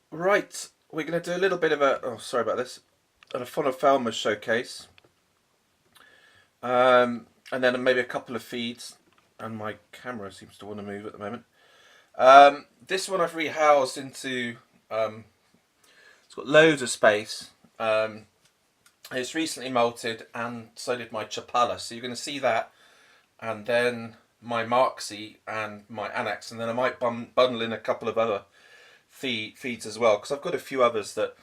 Right, we're going to do a little bit of a, oh sorry about this, an Aphonopelma showcase, and then maybe a couple of feeds, and my camera seems to want to move at the moment. This one I've rehoused into, it's got loads of space. It's recently molted, and so did my Chapala, so you're going to see that, and then my Marksi and my annex, and then I might bundle in a couple of other feeds as well, because I've got a few others that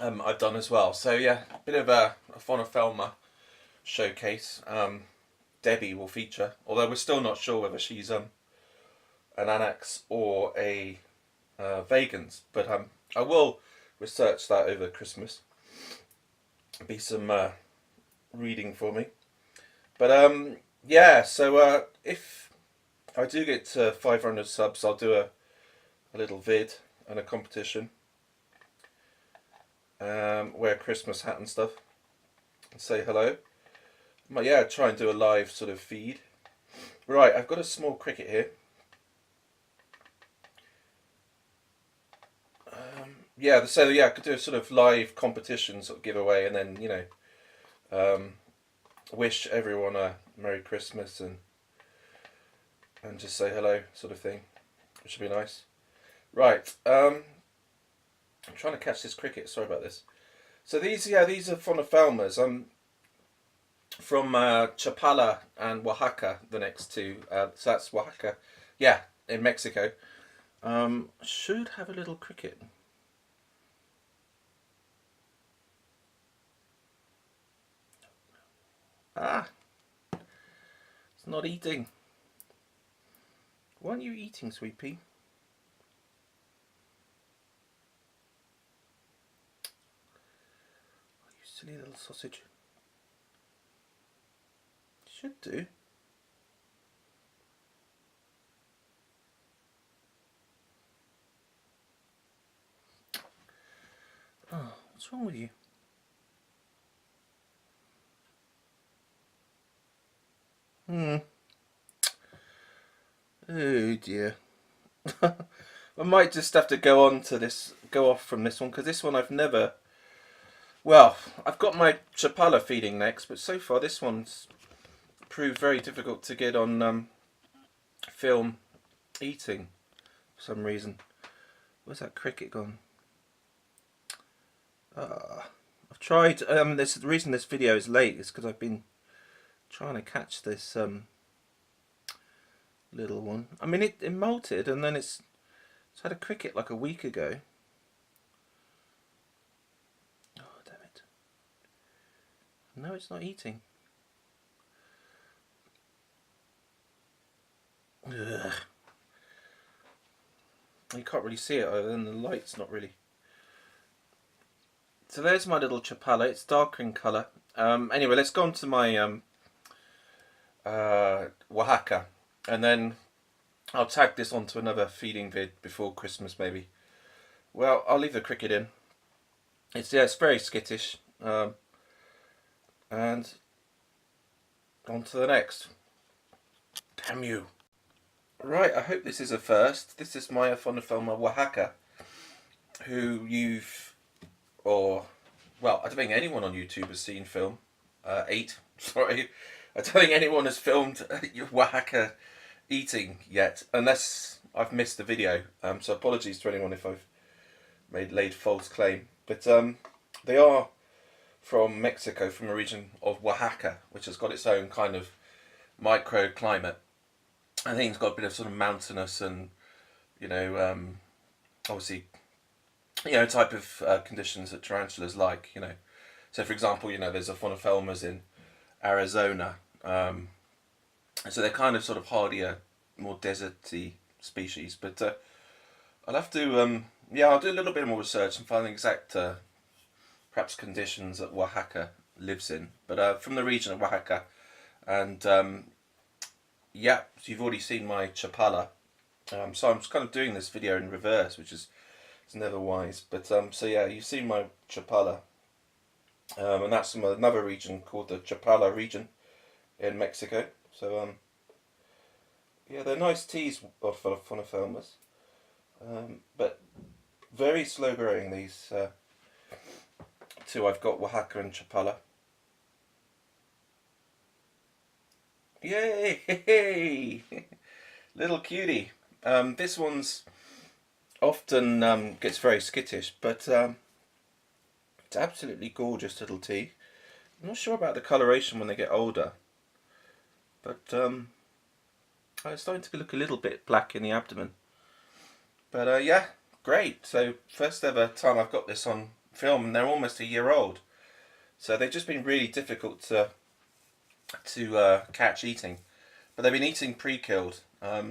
I've done as well. So yeah, a bit of a Aphonopelma showcase. Debbie will feature, although we're still not sure whether she's an annex or a vegans. But I will research that over Christmas. Be some reading for me. But yeah, so if I do get to 500 subs, I'll do a little vid and a competition. Wear a Christmas hat and stuff, and say hello. But yeah, try and do a live sort of feed. Right, I've got a small cricket here. Yeah, so yeah, I could do a sort of live competition sort of giveaway, and then wish everyone a Merry Christmas and just say hello sort of thing, which would be nice. Right, I'm trying to catch this cricket. Sorry about this. So these are Aphonopelmas. From Chapala and Oaxaca, the next two. So that's Oaxaca, yeah, in Mexico. Should have a little cricket. Ah, it's not eating. Why aren't you eating, sweet pea? Oh, you silly little sausage. Should do. Oh, what's wrong with you? Hmm. Oh dear. I might just have to go on to this, go off from this one, because this one I've never. Well, I've got my Chapala feeding next, but so far this one's proved very difficult to get on film eating for some reason. Where's that cricket gone? I've tried. The reason this video is late is because I've been trying to catch this little one. I mean, it molted, and then it's had a cricket like a week ago. Oh damn it! No, it's not eating. Ugh. You can't really see it other than the light's not really. So there's my little Chapala. It's darker in colour. Anyway, let's go on to my Oaxaca, and then I'll tag this onto another feeding vid before Christmas maybe. Well, I'll leave the cricket in. It's very skittish, and on to the next. Damn you! Right, I hope this is a first. This is my Aphonopelma Oaxaca, who well, I don't think anyone on YouTube has seen film. 8, sorry. I don't think anyone has filmed Oaxaca eating yet, unless I've missed the video. So apologies to anyone if I've laid false claim. But they are from Mexico, from a region of Oaxaca, which has got its own kind of microclimate. I think it's got a bit of sort of mountainous and, obviously, type of conditions that tarantulas like, So, for example, there's Aphonopelmas in Arizona. So they're kind of sort of hardier, more deserty species. But I'll have to, I'll do a little bit more research and find the exact, perhaps, conditions that Oaxaca lives in. But from the region of Oaxaca. And yeah, so you've already seen my Chapala. So I'm just kind of doing this video in reverse, which is it's never wise. But so yeah, you've seen my Chapala. And that's from another region called the Chapala region in Mexico. So yeah, they're nice teas for Aphonopelmas, but very slow growing, these two I've got, Oaxaca and Chapala. Yay! Little cutie. This one's often gets very skittish, but it's absolutely gorgeous little tea. I'm not sure about the coloration when they get older, but it's starting to look a little bit black in the abdomen. But yeah, great. So first ever time I've got this on film, and they're almost a year old. So they've just been really difficult to catch eating, but they've been eating pre-killed.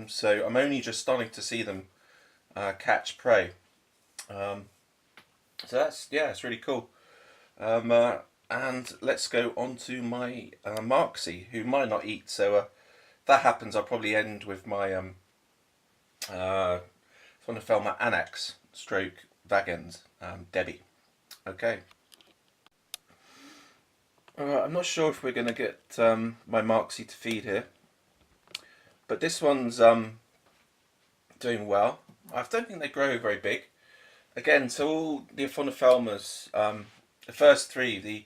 So I'm only just starting to see them catch prey. So that's, yeah, it's really cool. And let's go on to my Marksi, who might not eat. So if that happens, I'll probably end with my Aphonopelma annex stroke vagens, Debbie. Okay. I'm not sure if we're going to get my Marksi to feed here, but this one's doing well. I don't think they grow very big. Again, so all the Aphonopelmas, the first three, the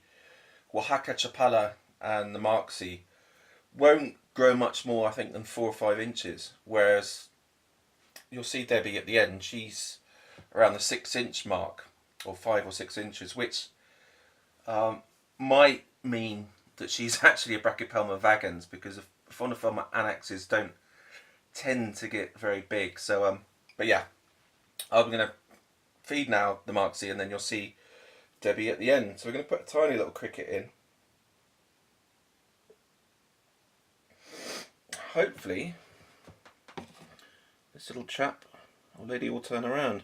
Oaxaca, Chapala and the Marksi, won't grow much more, I think, than 4 or 5 inches, whereas you'll see Debbie at the end, she's around the 6-inch mark, or 5 or 6 inches, which might mean that she's actually a Brachypelma vagens, because Aphonopelma annexes don't tend to get very big. So but yeah, I'm going to feed now the Marksi, and then you'll see Debbie at the end. So we're going to put a tiny little cricket in. Hopefully this little chap or lady will turn around.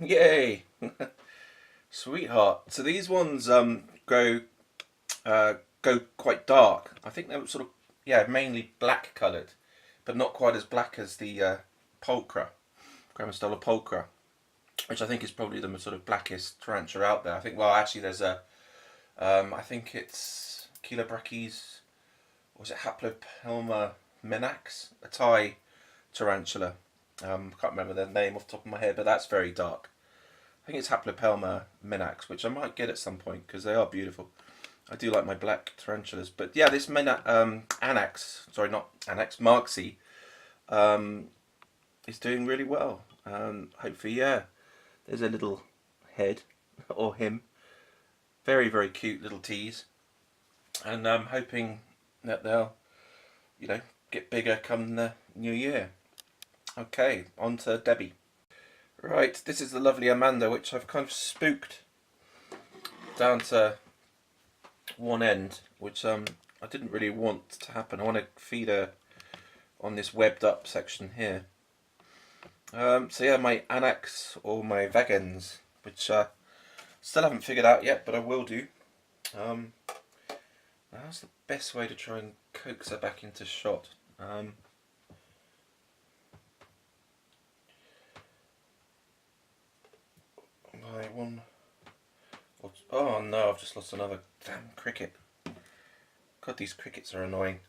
Yay! Sweetheart. So these ones go quite dark. I think they're sort of, yeah, mainly black coloured, but not quite as black as the pulchra, Grammostola pulchra, which I think is probably the sort of blackest tarantula out there. I think, well, actually there's a, I think it's Chelobrachys, or is it Aphonopelma menax, a Thai tarantula. I can't remember their name off the top of my head, but that's very dark. I think it's Aphonopelma menax, which I might get at some point because they are beautiful. I do like my black tarantulas, but yeah, this annex, sorry, not annex, Marksi, is doing really well. Hopefully, yeah, there's a little head, or him. Very, very cute little teas, and I'm hoping that they'll, you know, get bigger come the new year. Okay, on to Debbie. Right, this is the lovely Amanda, which I've kind of spooked down to one end, which I didn't really want to happen. I want to feed her on this webbed up section here. So yeah, my annex or my vagens, which still haven't figured out yet, but I will do. How's the best way to try and coax her back into shot? Oh no, I've just lost another damn cricket. God, these crickets are annoying.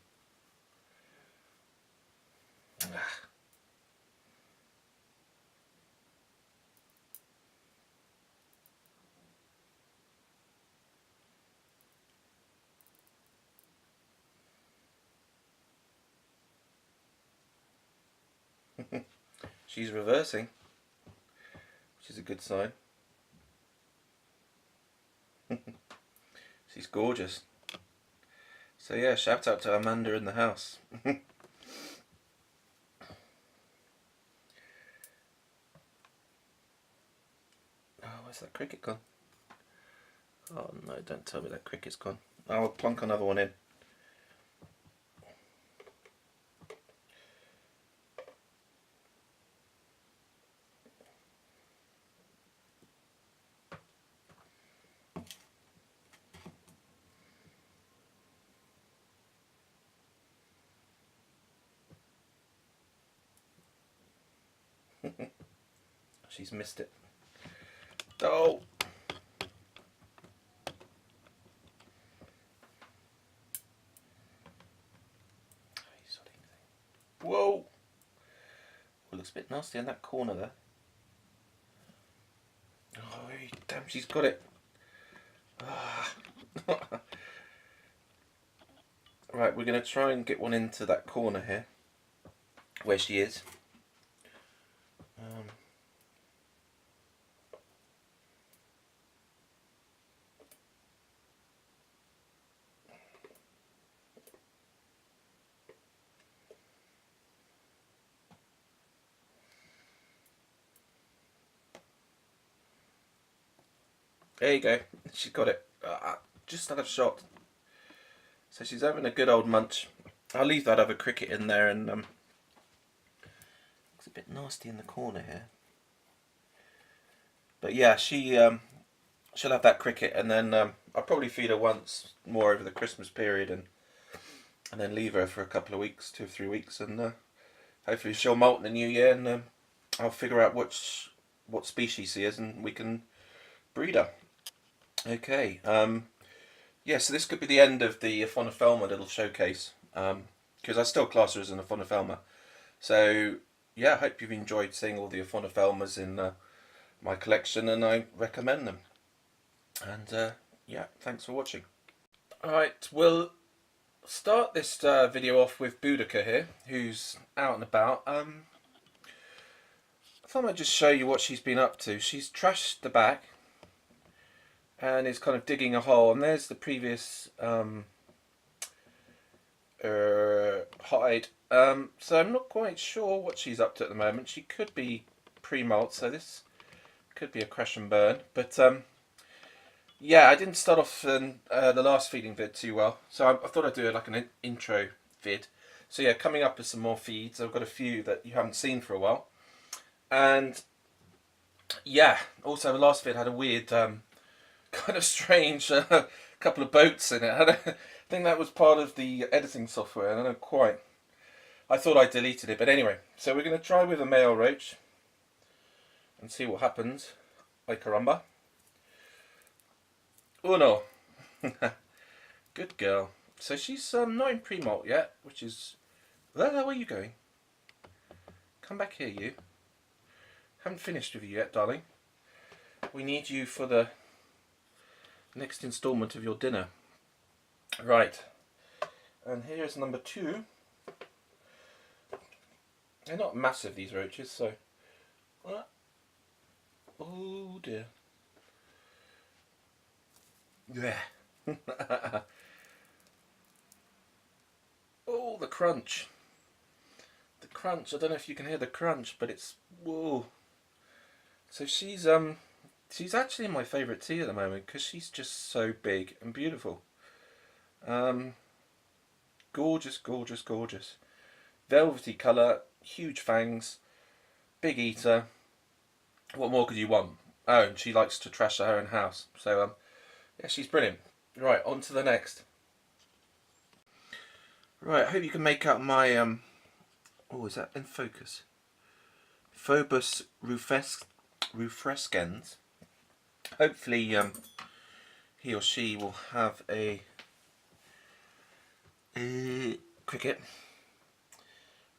She's reversing, which is a good sign. She's gorgeous. So yeah, shout out to Amanda in the house. Oh, where's that cricket gone? Oh no, don't tell me that cricket's gone. I'll plonk another one in. She's missed it. Oh! Whoa! It looks a bit nasty in that corner there. Oh, damn, she's got it. Ah. Right, we're going to try and get one into that corner here, where she is. There you go. She's got it. Just out of shot. So she's having a good old munch. I'll leave that other cricket in there, and looks a bit nasty in the corner here. But yeah, she'll have that cricket, and then I'll probably feed her once more over the Christmas period, and then leave her for a couple of weeks, 2 or 3 weeks, and hopefully she'll molt in the new year, and I'll figure out what species she is, and we can breed her. Okay. Yeah, so this could be the end of the Aphonopelma little showcase, because I still class her as an Aphonopelma. So yeah, I hope you've enjoyed seeing all the Aphonopelmas in my collection, and I recommend them. And yeah, thanks for watching. Alright, we'll start this video off with Boudica here, who's out and about. I thought I'd just show you what she's been up to. She's trashed the back and is kind of digging a hole, and there's the previous hide. So I'm not quite sure what she's up to at the moment. She could be pre-molt, so this could be a crash and burn. But yeah, I didn't start off the last feeding vid too well, so I thought I'd do like an intro vid. So yeah, coming up with some more feeds. I've got a few that you haven't seen for a while. And yeah, also the last vid had a weird kind of strange couple of boats in it. I think that was part of the editing software. I don't know quite. I thought I deleted it, but anyway. So we're going to try with a male roach and see what happens. Ay caramba. Uno. Good girl. So she's not in pre-molt yet, which is... Where are you going? Come back here, you. Haven't finished with you yet, darling. We need you for the next instalment of your dinner. Right. And here's number 2. They're not massive, these roaches, so... Oh dear. Yeah. Oh, the crunch. The crunch. I don't know if you can hear the crunch, but it's... Whoa. So she's actually my favourite tea at the moment, because she's just so big and beautiful. Gorgeous, gorgeous, gorgeous. Velvety colour, huge fangs, big eater. What more could you want? Oh, and she likes to trash her own house. So yeah, she's brilliant. Right, on to the next. Right, I hope you can make out my oh, is that in focus? Phobos rufrescens. Hopefully he or she will have a cricket.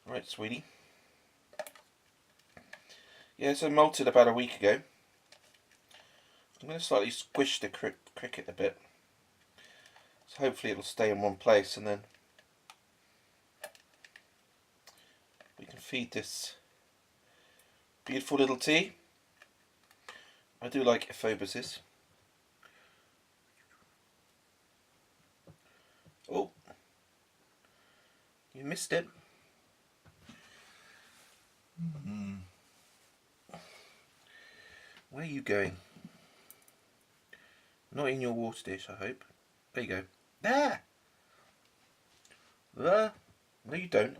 Right, sweetie. Yeah, so molted about a week ago. I'm going to slightly squish the cricket a bit, so hopefully it'll stay in one place, and then we can feed this beautiful little tea. I do like Phoboses. Oh, you missed it. Where are you going? Not in your water dish, I hope. There you go. There! There! No, you don't.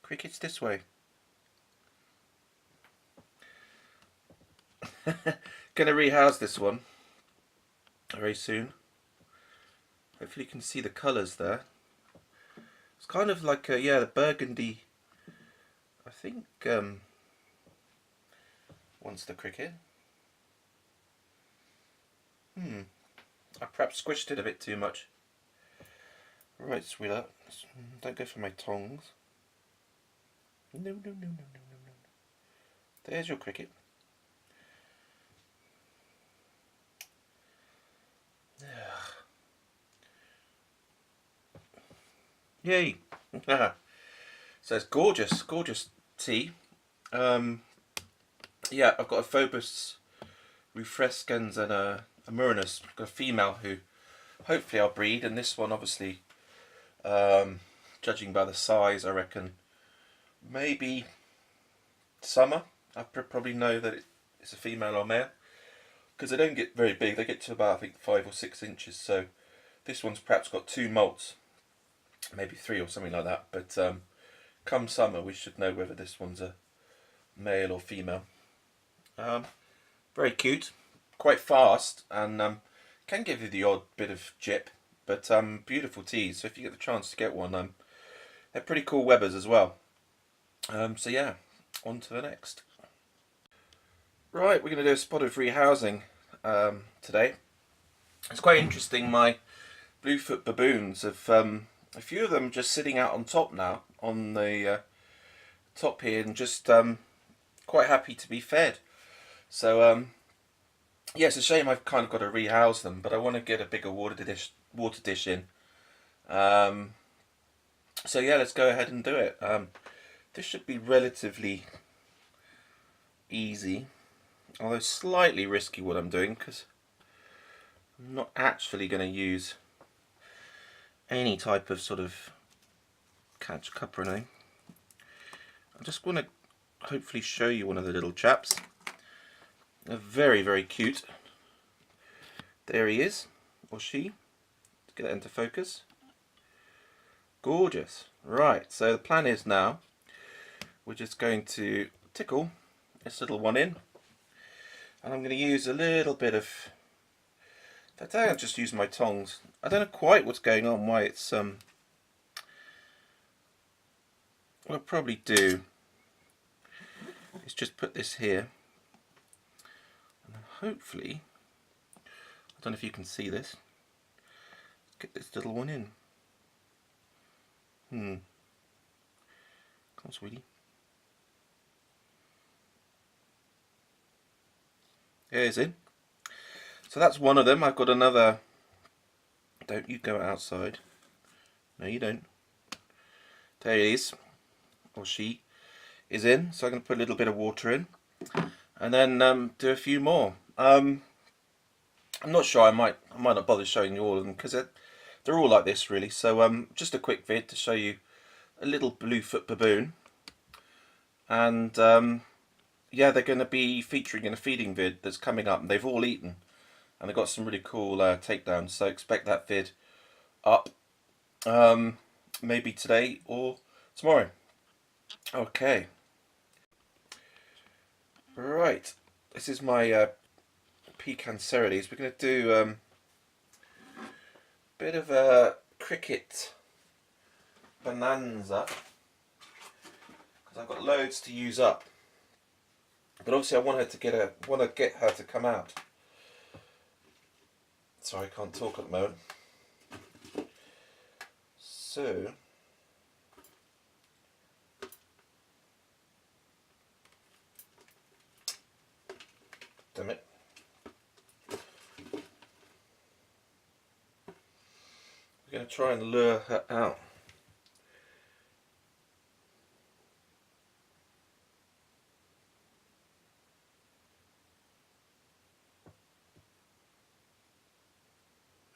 Cricket's this way. Gonna rehouse this one very soon. Hopefully you can see the colours there. It's kind of like a, yeah, the burgundy, I think, wants the cricket. I perhaps squished it a bit too much. Right, sweetheart. Don't go for my tongs. No, no, no, no, no, no, no. There's your cricket. Yay! So it's gorgeous, gorgeous tea. Yeah, I've got a Phobos refrescans and a Murinus. I've got a female who hopefully I'll breed, and this one obviously, judging by the size, I reckon maybe summer. I probably know that it's a female or male because they don't get very big. They get to about, I think, 5 or 6 inches. So this one's perhaps got 2 molts, maybe 3 or something like that. But come summer, we should know whether this one's a male or female. Very cute, quite fast, and can give you the odd bit of jip, but beautiful teas. So if you get the chance to get one, they're pretty cool webbers as well. So yeah, on to the next. Right, we're going to do a spot of rehousing today. It's quite interesting. My bluefoot baboons have a few of them just sitting out on top now, on the top here, and just quite happy to be fed. So yeah, it's a shame I've kind of got to rehouse them, but I want to get a bigger water dish in. So yeah, let's go ahead and do it. This should be relatively easy, although slightly risky what I'm doing, because I'm not actually going to use any type of sort of catch cup or anything. I just want to hopefully show you one of the little chaps. They're very, very cute. There he is, or she. Let's get that into focus. Gorgeous. Right, so the plan is now we're just going to tickle this little one in, and I'm going to use a little bit of, in fact I'll just use my tongs. I don't know quite what's going on, why it's what I'll probably do is just put this here, and hopefully, I don't know if you can see this, get this little one in. Come on, sweetie. There's in. So that's one of them. I've got another. Don't you go outside. No, you don't. There he is, or she is in. So I'm going to put a little bit of water in, and then do a few more. I'm not sure. I might not bother showing you all of them because they're all like this really. So just a quick vid to show you a little bluefoot baboon, and yeah, they're going to be featuring in a feeding vid that's coming up, and they've all eaten, and they've got some really cool takedowns. So expect that vid up maybe today or tomorrow. Okay, right. This is my pecan cerades. We're going to do a bit of a cricket bonanza because I've got loads to use up. But obviously, I want her to get her to come out. Sorry, I can't talk at the moment. So, damn it. We're going to try and lure her out.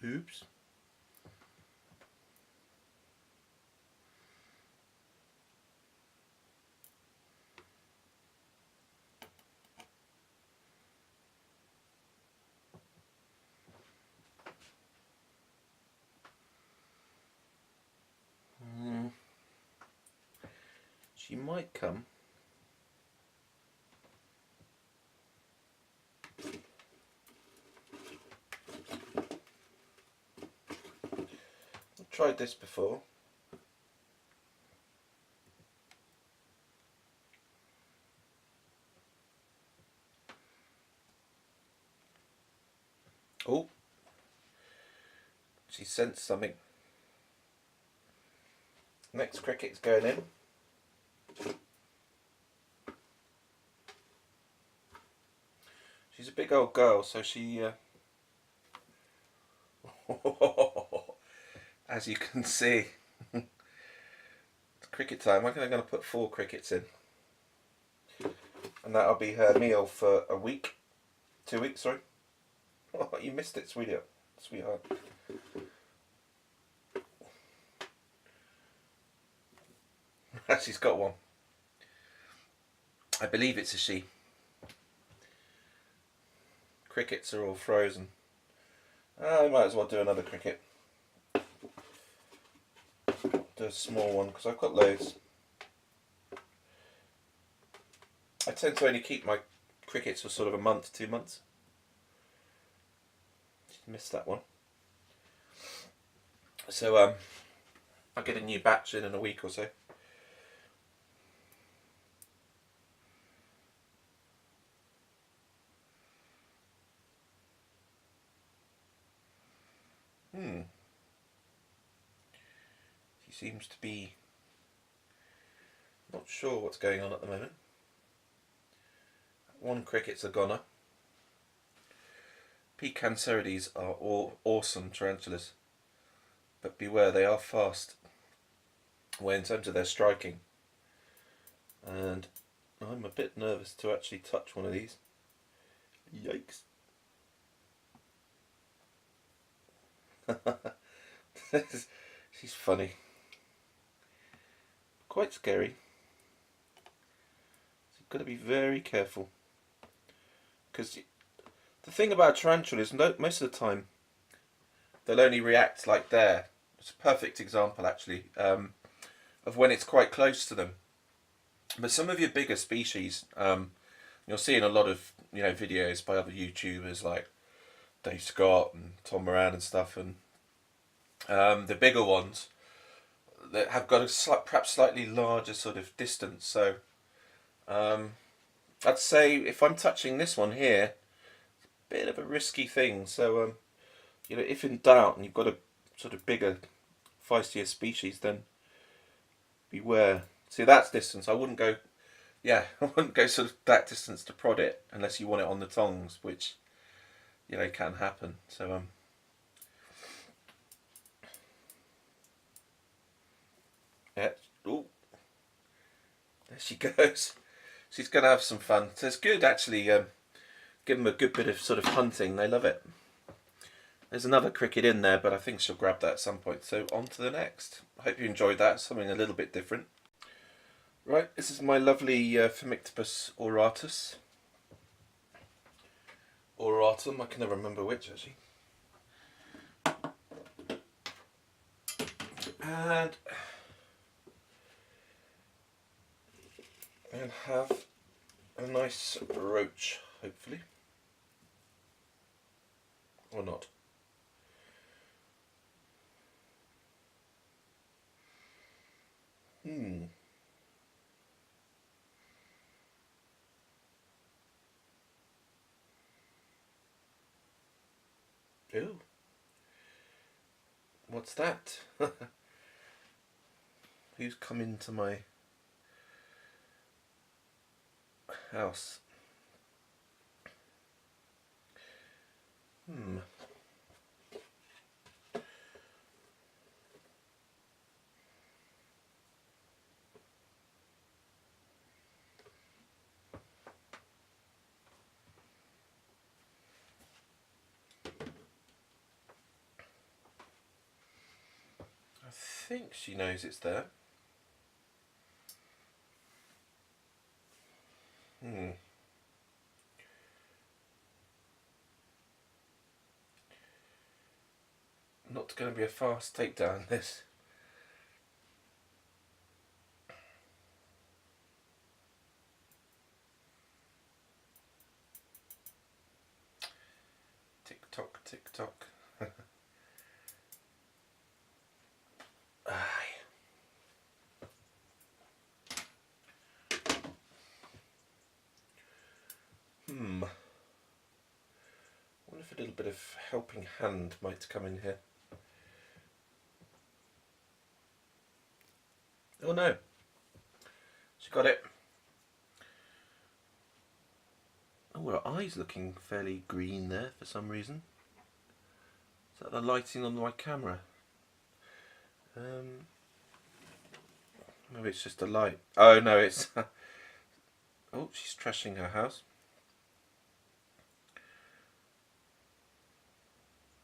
Oops. She might come. I've tried this before. Oh, she sensed something. Next cricket's going in. She's a big old girl, so she, as you can see, it's cricket time. I'm going to put 4 crickets in, and that'll be her meal for a week, 2 weeks. Sorry. Oh, you missed it, sweetheart. She's got one. I believe it's a she. Crickets are all frozen. I might as well do another cricket. Do a small one because I've got loads. I tend to only keep my crickets for sort of a month, 2 months. Just missed that one. So I'll get a new batch in a week or so. She seems to be not sure what's going on at the moment. One cricket's a goner. Pecancerides are all awesome tarantulas, but beware, they are fast. Well, in terms of their striking, and I'm a bit nervous to actually touch one of these. Yikes. She's funny. Quite scary. So you've got to be very careful. Because the thing about a tarantula is most of the time they'll only react like there. It's a perfect example actually of when it's quite close to them. But some of your bigger species, you'll see in a lot of videos by other YouTubers like Dave Scott and Tom Moran and stuff, and the bigger ones that have got a perhaps slightly larger sort of distance. So I'd say if I'm touching this one here, it's a bit of a risky thing. So if in doubt and you've got a sort of bigger, feistier species, then beware. See, that's distance. I wouldn't go. Yeah, I wouldn't go sort of that distance to prod it unless you want it on the tongs, which can happen. So yeah. Ooh. There she goes. She's going to have some fun. So it's good actually. Give them a good bit of sort of hunting. They love it. There's another cricket in there, but I think she'll grab that at some point. So on to the next. I hope you enjoyed that. Something a little bit different. Right, this is my lovely Phomictopus auratus. Auratum, I can never remember which actually. And have a nice roach, hopefully. Or not. Ooh. What's that? Who's come into my house? I think she knows it's there. Not going to be a fast takedown, this. Tick tock, tick tock. I wonder if a little bit of helping hand might come in here. Oh no, she got it. Oh, her eye's looking fairly green there for some reason. Is that the lighting on my camera? Maybe it's just a light. Oh no, it's... oh, she's trashing her house.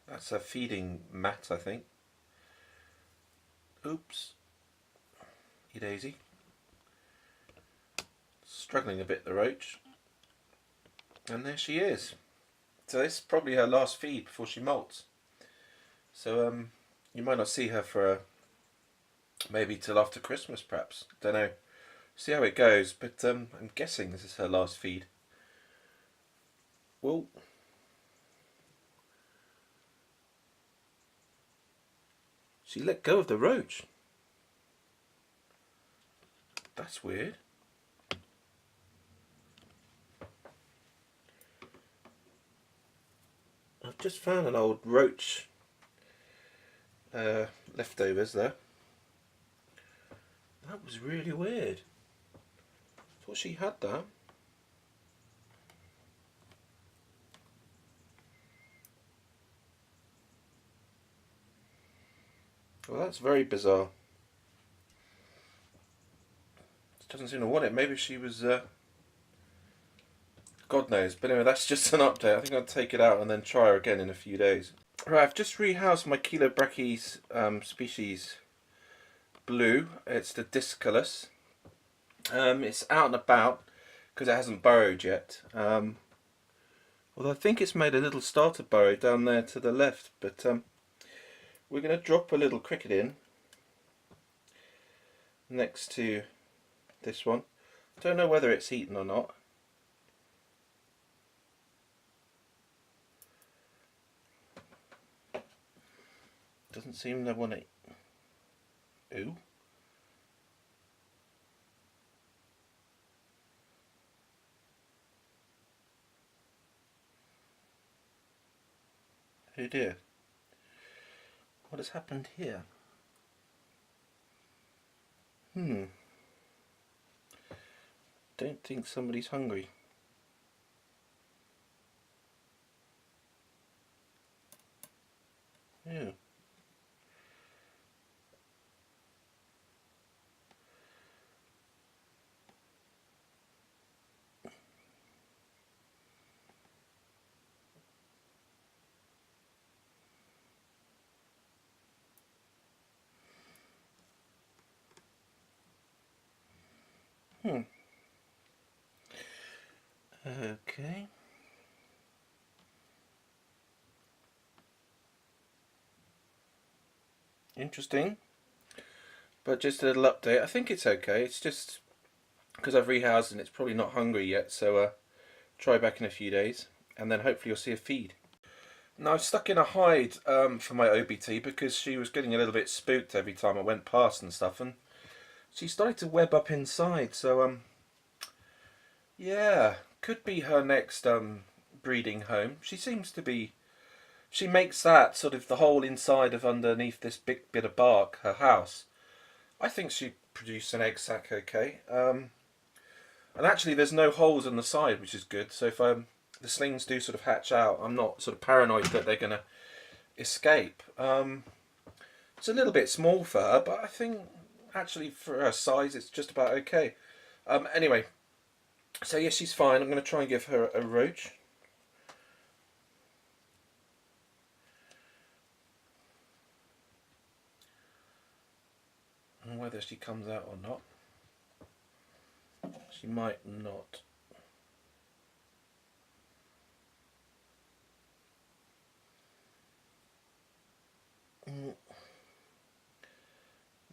That's a feeding mat, I think. Oops. Daisy. Struggling a bit, the roach. And there she is. So this is probably her last feed before she molts. So you might not see her for maybe till after Christmas, perhaps. Don't know. See how it goes, but I'm guessing this is her last feed. Well, she let go of the roach. That's weird. I've just found an old roach leftovers there. That was really weird. I thought she had that. Well, that's very bizarre. She doesn't seem to want it. Maybe she was... God knows. But anyway, that's just an update. I think I'll take it out and then try her again in a few days. Right, I've just rehoused my Chilobrachys species blue. It's the discolus. It's out and about because it hasn't burrowed yet. Although I think it's made a little starter burrow down there to the left. But we're going to drop a little cricket in next to this one. Don't know whether it's eaten or not. Doesn't seem to want to... Ooh. Oh dear. What has happened here? Don't think somebody's hungry. Yeah. Okay. Interesting. But just a little update. I think it's okay. It's just because I've rehoused and it's probably not hungry yet. So try back in a few days and then hopefully you'll see a feed. Now I've stuck in a hide for my OBT because she was getting a little bit spooked every time I went past and stuff, and she started to web up inside. So yeah, could be her next breeding home. She seems to be. She makes that sort of the whole inside of underneath this big bit of bark her house. I think she produced an egg sac okay. And actually there's no holes on the side, which is good. So if the slings do sort of hatch out, I'm not sort of paranoid that they're going to escape. It's a little bit small for her, but I think actually for her size it's just about okay. Anyway, so yes, she's fine. I'm going to try and give her a roach. And whether she comes out or not. She might not.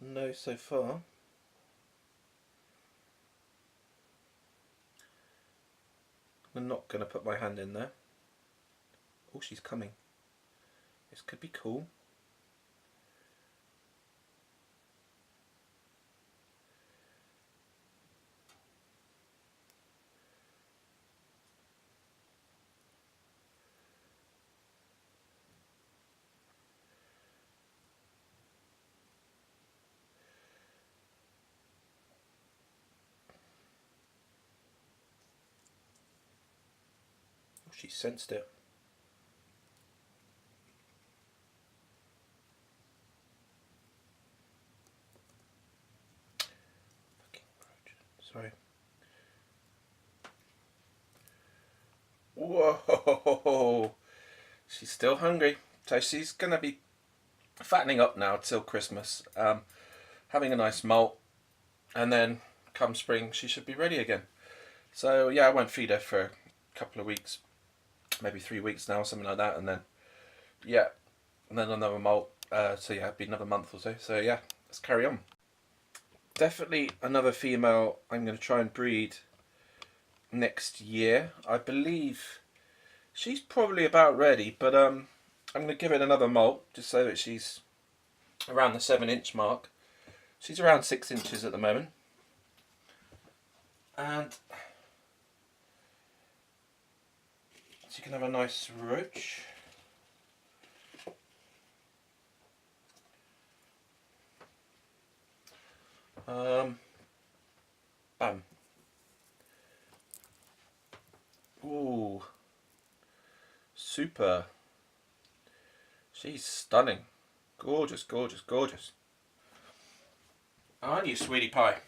No, so far. I'm not going to put my hand in there. Oh, she's coming. This could be cool. She sensed it. Sorry. Whoa! She's still hungry. So she's going to be fattening up now till Christmas. Having a nice molt. And then come spring she should be ready again. So yeah, I won't feed her for a couple of weeks. Maybe 3 weeks now, something like that. And then, yeah. And then another molt. So yeah, it'll be another month or so. So yeah, let's carry on. Definitely another female I'm going to try and breed next year. I believe she's probably about ready, but I'm going to give it another molt just so that she's around the 7-inch mark. She's around 6 inches at the moment, and she can have a nice roach. Bam. Ooh, super. She's stunning. Gorgeous, gorgeous, gorgeous. Aren't you, sweetie pie?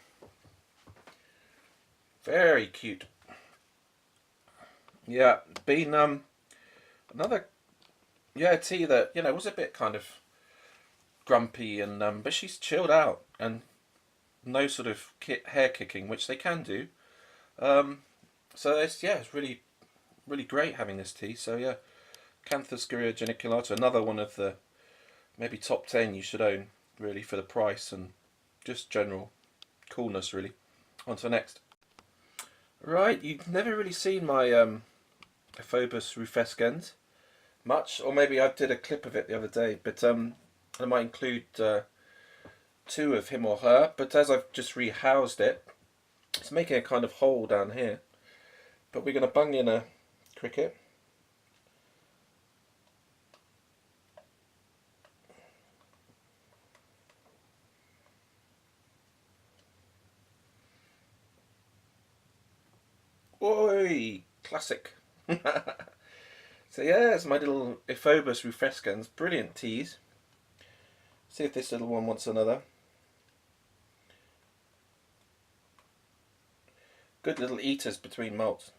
Very cute. Yeah, been another tea that, you know, was a bit kind of grumpy, and but she's chilled out and no sort of hair kicking, which they can do. So it's really great having this tea. So yeah, Canthoscurria geniculata, another one of the maybe top 10 you should own really for the price and just general coolness really. On to the next. Right, you've never really seen my Aphobus rufescens much, or maybe I did a clip of it the other day, but I might include 2 of him or her, but as I've just rehoused it, it's making a kind of hole down here. But we're going to bung in a cricket. Oi! Classic. So yeah, it's my little Aphobus rufescens. Brilliant teas. See if this little one wants another. Good little eaters between molts.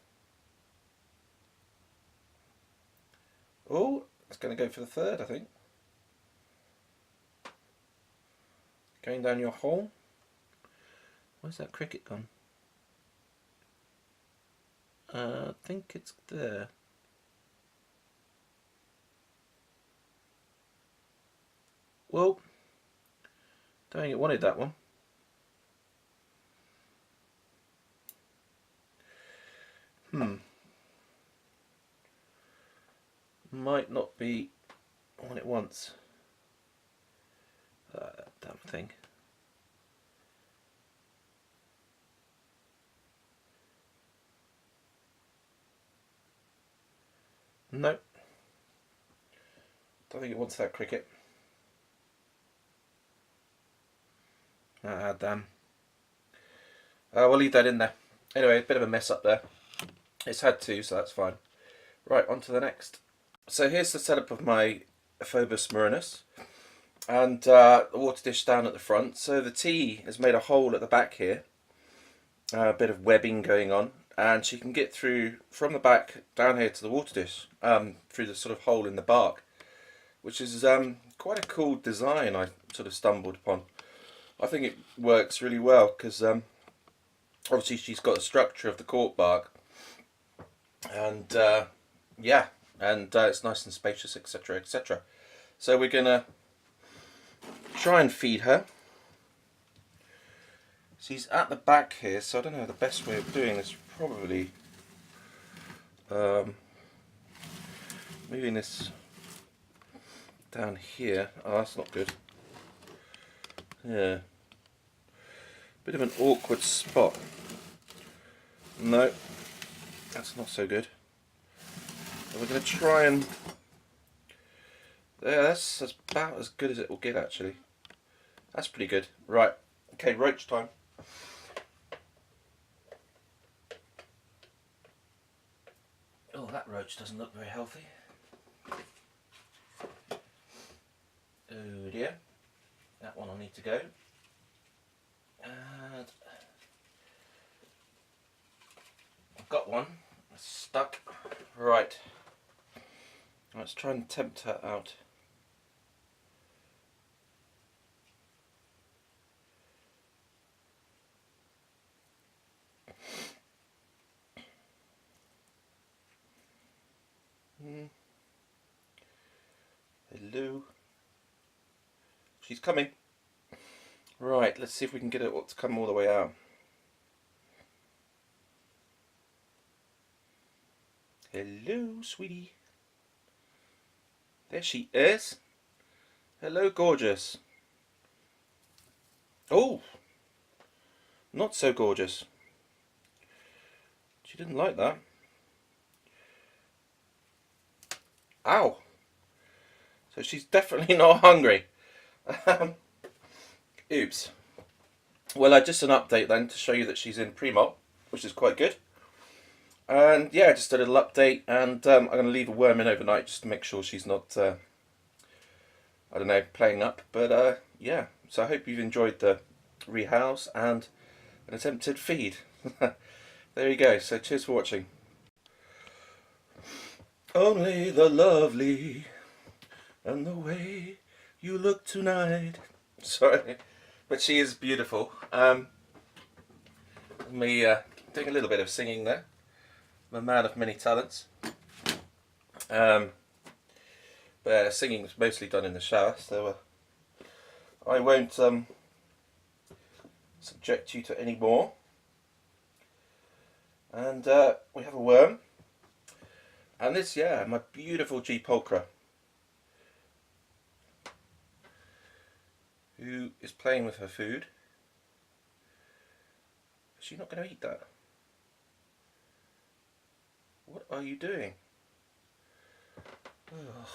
Oh, it's going to go for the third, I think. Going down your hole. Where's that cricket gone? I think it's there. Well, don't think it wanted that one. Might not be what it wants. That damn thing. Nope. Don't think it wants that cricket. Ah, damn. We'll leave that in there. Anyway, a bit of a mess up there. It's had 2, so that's fine. Right, on to the next. So here's the setup of my Aphobus marinus, and the water dish down at the front. So the tea has made a hole at the back here, a bit of webbing going on, and she can get through from the back down here to the water dish through the sort of hole in the bark, which is quite a cool design I sort of stumbled upon. I think it works really well because obviously she's got the structure of the cork bark, and yeah, and it's nice and spacious, etc, etc. So we're gonna try and feed her. She's at the back here, so I don't know the best way of doing this. Probably moving this down here. Oh, that's not good. Yeah, bit of an awkward spot. No, that's not so good. So we're going to try and... Yeah, that's about as good as it will get actually. That's pretty good. Right, okay, roach time. Oh, that roach doesn't look very healthy. Oh dear. That one will need to go. And I've got one. It's stuck. Right. Let's try and tempt her out. Hello. She's coming. Right, let's see if we can get it to come all the way out. Hello, sweetie. There she is. Hello, gorgeous. Oh, not so gorgeous. She didn't like that. Ow. So she's definitely not hungry. Oops. Well, just an update then to show you that she's in pre-molt, which is quite good. And yeah, just a little update, and I'm going to leave a worm in overnight just to make sure she's not, I don't know, playing up. But yeah, so I hope you've enjoyed the rehouse and an attempted feed. There you go, so cheers for watching. Only the lovely and the way you look tonight. Sorry, but she is beautiful. Me doing a little bit of singing there. I'm a man of many talents. But singing is mostly done in the shower, so I won't subject you to any more. And we have a worm. And this, yeah, my beautiful G. pulchra, who is playing with her food. Is she not going to eat that? What are you doing? Ugh.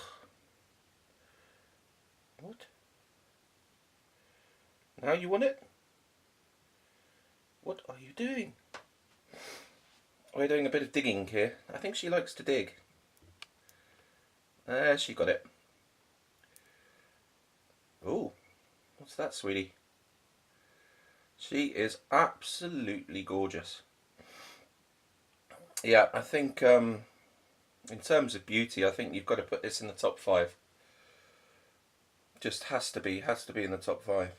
What? Now you want it? What are you doing? We're doing a bit of digging here. I think she likes to dig. She got it. Oh, what's that, sweetie? She is absolutely gorgeous. Yeah, I think in terms of beauty, I think you've got to put this in the top 5. Just has to be in the top 5.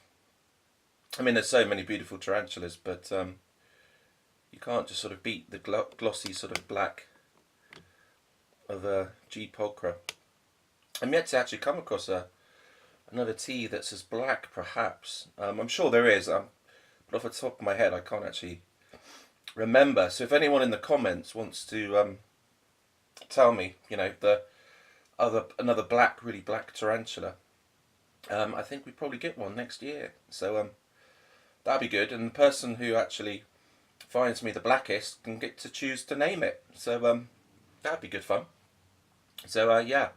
I mean, there's so many beautiful tarantulas, but you can't just sort of beat the glossy sort of black of a G. pulchra. I'm yet to actually come across another tea that's as black, perhaps. I'm sure there is, but off the top of my head I can't actually remember. So if anyone in the comments wants to tell me, you know, another black, really black tarantula, I think we probably get one next year. So that'd be good, and the person who actually finds me the blackest can get to choose to name it. So that'd be good fun. So yeah,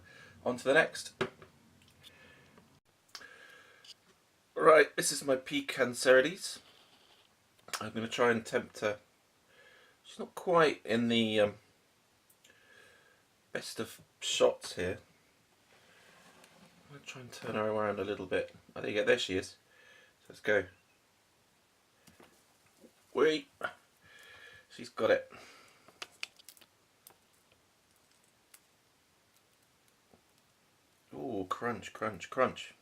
on to the next. Right, this is my pecan Ceres. I'm going to try and tempt her. She's not quite in the best of shots here. I'm going to try and turn her around a little bit. Oh, there you go, there she is. So let's go. Wait. She's got it. Oh, crunch, crunch, crunch.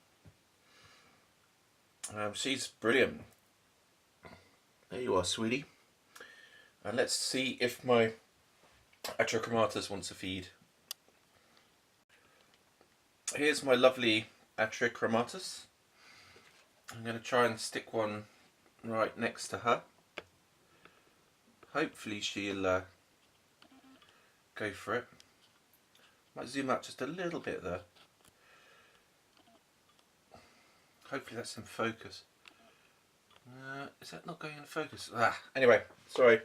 She's brilliant. There you are, sweetie. And let's see if my Aphonopelma wants a feed. Here's my lovely Aphonopelma. I'm going to try and stick one right next to her. Hopefully she'll go for it. Might zoom out just a little bit there. Hopefully that's in focus. Is that not going in focus? Anyway, sorry.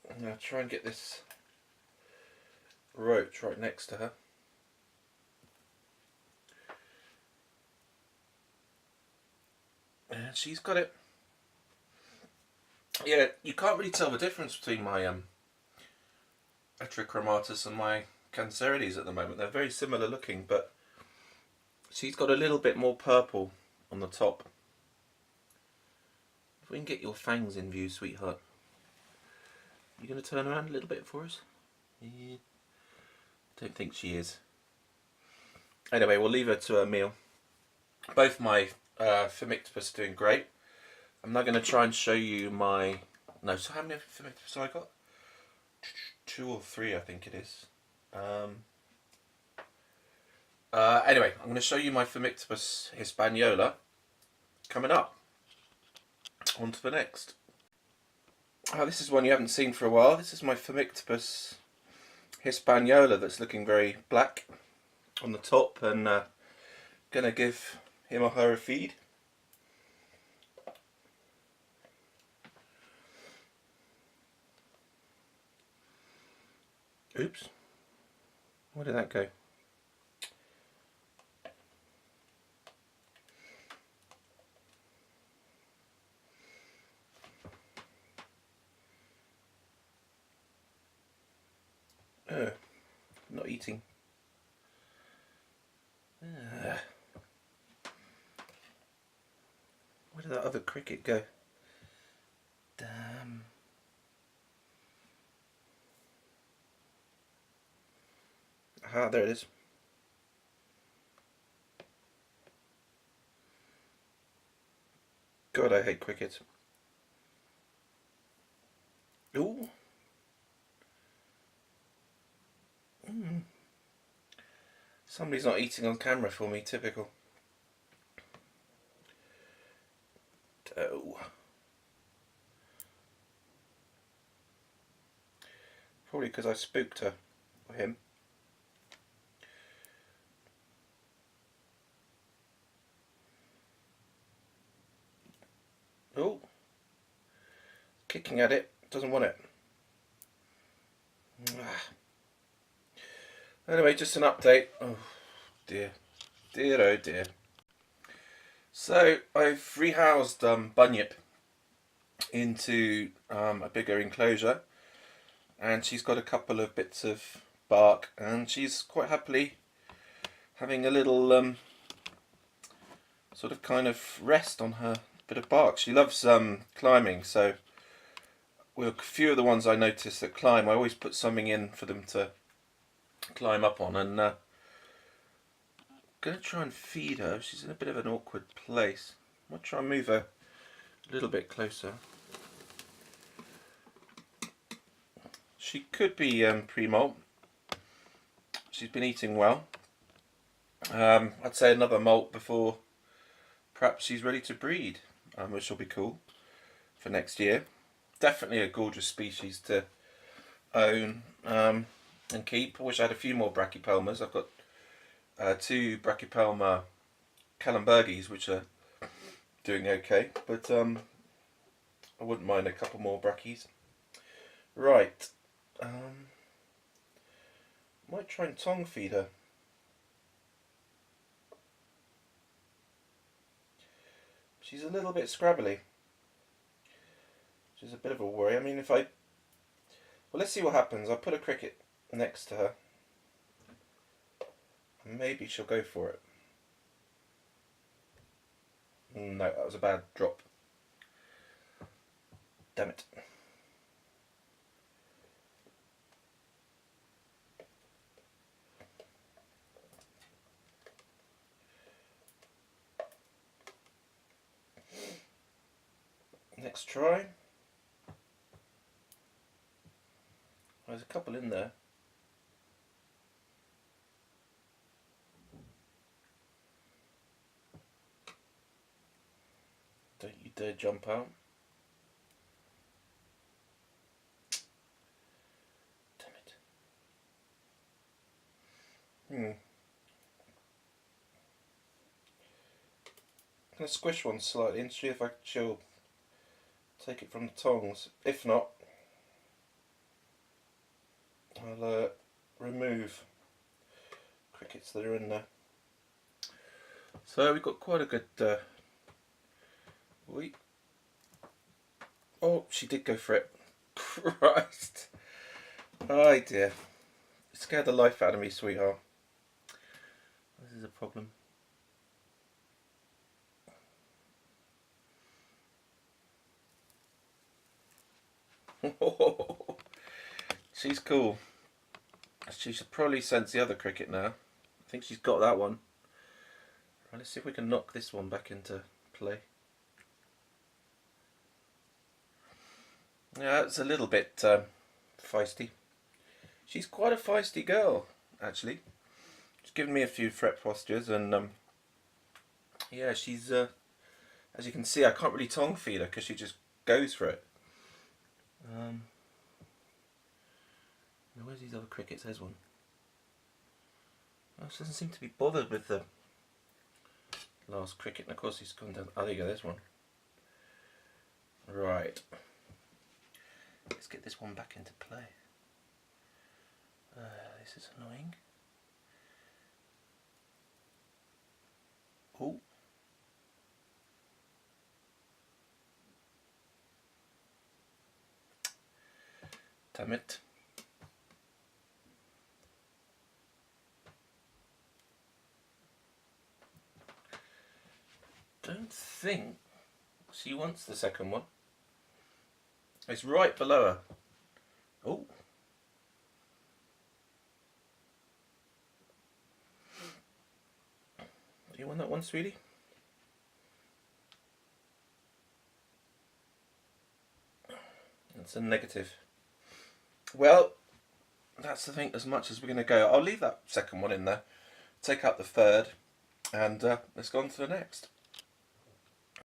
I'm going to try and get this roach right next to her. And she's got it. Yeah, you can't really tell the difference between my Atrachromatus and my Cancerides at the moment. They're very similar looking, but she's got a little bit more purple on the top. If we can get your fangs in view, sweetheart. You going to turn around a little bit for us? Yeah. Don't think she is. Anyway, we'll leave her to her meal. Both my Phimictopus are doing great. I'm now going to try and show you my... No, so how many Phimictopus have I got? 2 or 3, I think it is. Anyway, I'm going to show you my Phimictopus Hispaniola coming up. On to the next. This is one you haven't seen for a while. This is my Phimictopus Hispaniola that's looking very black on the top, and going to give him or her a feed. Oops, where did that go? Not eating. Where did that other cricket go? Damn. Aha, there it is. God, I hate crickets. Ooh. Somebody's not eating on camera for me, typical. Oh. Probably because I spooked her, or him. Oh. Kicking at it, doesn't want it. Anyway, just an update. Oh dear, dear oh dear. So I've rehoused Bunyip into a bigger enclosure, and she's got a couple of bits of bark, and she's quite happily having a little sort of kind of rest on her bit of bark. She loves climbing, so a few of the ones I notice that climb, I always put something in for them to climb up on, and I'm going to try and feed her. She's in a bit of an awkward place. I might try and move her a little bit closer. She could be pre-molt. She's been eating well. I'd say another molt before perhaps she's ready to breed, which will be cool for next year. Definitely a gorgeous species to own and keep. I wish I had a few more Brachypelmas. I've got 2 Brachypelma Callenbergis which are doing okay, but I wouldn't mind a couple more Brackies. Right, might try and tongue feed her. She's a little bit scrabbly, which is a bit of a worry. I mean, well, let's see what happens. I'll put a cricket next to her, and maybe she'll go for it. No, that was a bad drop. Damn it. Next try. There's a couple in there. Don't you dare jump out. Damn it. I'm going to squish one slightly and see if she'll take it from the tongs. If not, I'll remove crickets that are in there. So we've got quite a good oh, she did go for it. Christ. Oh dear. You scared the life out of me, sweetheart. This is a problem. She's cool. She should probably sense the other cricket now. I think she's got that one. Right, let's see if we can knock this one back into play. Yeah, it's a little bit feisty. She's quite a feisty girl, actually. She's given me a few threat postures, and yeah, she's as you can see, I can't really tongue feed her because she just goes for it. Where's these other crickets? There's one. Oh, she doesn't seem to be bothered with the last cricket, and of course he's gone down. Oh, there you go, there's one. Right. Let's get this one back into play. This is annoying. Oh. Damn it. Don't think she wants the second one. It's right below her. Oh. Do you want that one, sweetie? That's a negative. Well, that's I think as much as we're going to go. I'll leave that second one in there, take out the third, and let's go on to the next.